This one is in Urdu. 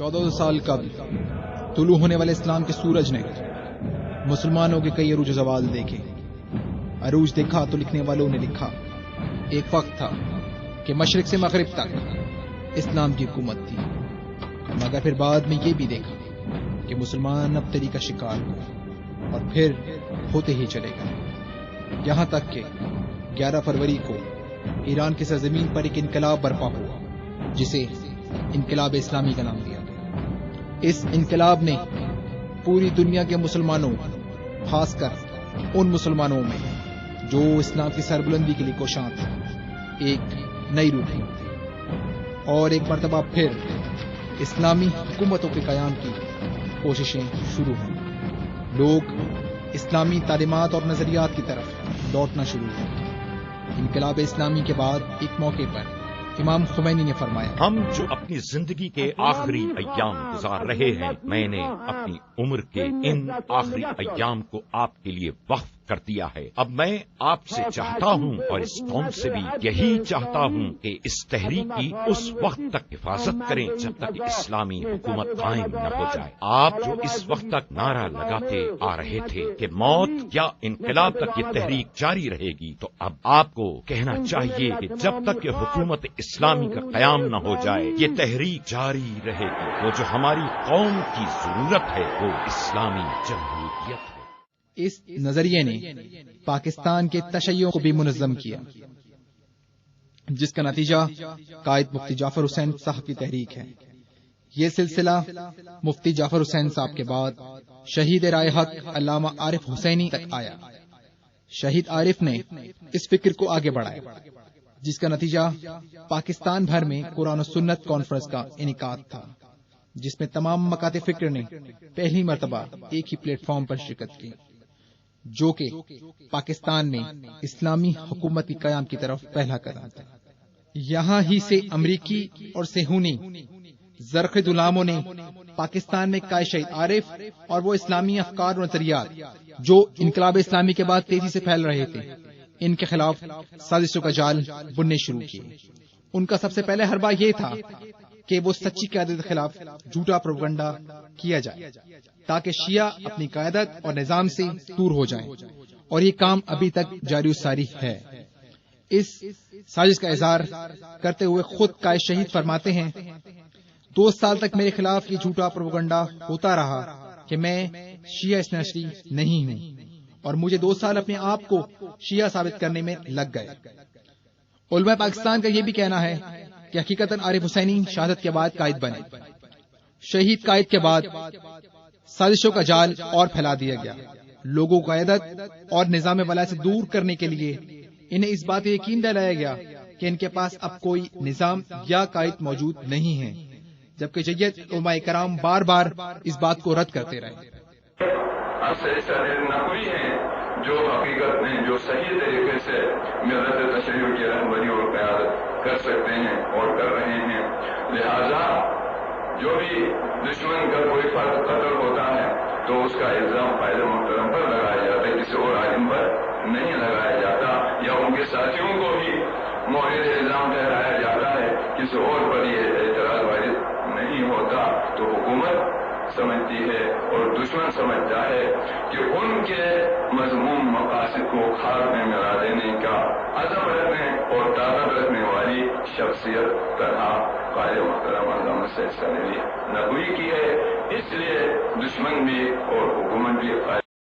1400 سال قبل طلوع ہونے والے اسلام کے سورج نے مسلمانوں کے کئی عروج و زوال دیکھے. عروج دیکھا تو لکھنے والوں نے لکھا ایک وقت تھا کہ مشرق سے مغرب تک اسلام کی حکومت تھی، مگر پھر بعد میں یہ بھی دیکھا کہ مسلمان ابتری کا شکار ہوئے اور پھر ہوتے ہی چلے گئے، یہاں تک کہ 11 فروری کو ایران کی سرزمین پر ایک انقلاب برپا ہوا جسے انقلاب اسلامی کا نام دیا گیا. اس انقلاب نے پوری دنیا کے مسلمانوں، خاص کر ان مسلمانوں میں جو اسلام کی سربلندی کے لیے کوشاں تھے، ایک نئی روح دی اور ایک مرتبہ پھر اسلامی حکومتوں کے قیام کی کوششیں شروع ہوئیں. لوگ اسلامی تعلیمات اور نظریات کی طرف لوٹنا شروع ہوئے. انقلاب اسلامی کے بعد ایک موقع پر امام خمینی نے فرمایا، ہم جو اپنی زندگی کے آخری ایام گزار رہے ہیں، میں نے اپنی عمر کے ان آخری ایام کو آپ کے لیے وقف کر دیا ہے. اب میں آپ سے چاہتا ہوں اور اس قوم سے بھی یہی چاہتا ہوں کہ اس تحریک کی اس وقت تک حفاظت کریں جب تک اسلامی حکومت قائم نہ ہو جائے. آپ جو اس وقت تک نعرہ لگاتے آ رہے تھے کہ موت یا انقلاب تک یہ تحریک جاری رہے گی، تو اب آپ کو کہنا چاہیے کہ جب تک کہ حکومت اسلامی کا قیام نہ ہو جائے یہ تحریک جاری رہے گی. وہ جو ہماری قوم کی ضرورت ہے وہ اسلامی جمہوریت ہے. اس نظریے نے پاکستان کے تشیع کو بھی منظم کیا، جس کا نتیجہ قائد مفتی جعفر حسین صاحب کی تحریک ہے. یہ سلسلہ مفتی جعفر حسین صاحب کے بعد شہید رائے حق علامہ عارف حسینی تک آیا. شہید عارف نے اس فکر کو آگے بڑھایا، جس کا نتیجہ پاکستان بھر میں قرآن و سنت کانفرنس کا انعقاد تھا، جس میں تمام مکاتب فکر نے پہلی مرتبہ ایک ہی پلیٹ فارم پر شرکت کی، جو کہ پاکستان میں اسلامی حکومت کی قیام کی طرف پہلا قدم تھا. یہاں ہی سے امریکی اور صہیونی زرخد علماؤں نے پاکستان میں قائد شہید عارف اور وہ اسلامی افکار و نظریات جو انقلاب اسلامی کے بعد تیزی سے پھیل رہے تھے، ان کے خلاف سازشوں کا جال بننے شروع کیے. ان کا سب سے پہلے حربہ یہ تھا کہ وہ سچی قیادت کے خلاف جھوٹا پروپیگنڈا کیا جائے تاکہ شیعہ اپنی قیادت اور نظام سے دور ہو جائیں، اور یہ کام ابھی تک جاری و ساری ہے. اس سازش کا اظہار کرتے ہوئے خود قائد شہید فرماتے ہیں، 2 سال تک میرے خلاف یہ جھوٹا پروپیگنڈا ہوتا رہا کہ میں شیعہ اثنی نہیں ہوں، اور مجھے 2 سال اپنے آپ کو شیعہ ثابت کرنے میں لگ گئے. علماء پاکستان کا یہ بھی کہنا ہے کہ حقیقتاً عارف حسینی شہادت کے بعد قائد بنے. شہید قائد کے بعد سازشوں کا جال اور پھیلا دیا گیا. لوگوں کو قیادت اور نظام ولا سے دور کرنے کے لیے انہیں اس بات یقین دلایا گیا کہ ان کے پاس اب کوئی نظام یا قائد موجود نہیں ہے، جبکہ جیت علماء کرام بار بار اس بات کو رد کرتے رہے. جو حقیقت میں جو صحیح طریقے سے ملت تشیع کی رہبری اور قیادت کر سکتے ہیں اور کر رہے ہیں. لہذا جو بھی دشمن کا کوئی فرد قتل ہوتا ہے تو اس کا الزام قائد محترم پر لگایا جاتا ہے، کسی اور عالم پر نہیں لگایا جاتا، یا ان کے ساتھیوں کو بھی مورد الزام ٹھہرایا جاتا ہے، کسی اور پر یہ اعتراض وارد نہیں ہوتا. تو حکومت سمجھتی ہے اور دشمن سمجھتا ہے کہ ان کے مضمون مقاصد کو خاک میں ملا دینے کا عزم رکھنے اور طاقت رکھنے والی شخصیت طرح قائد محترم علامہ سید سالمی نبوی کی ہے. اس لیے دشمن بھی اور حکومت بھی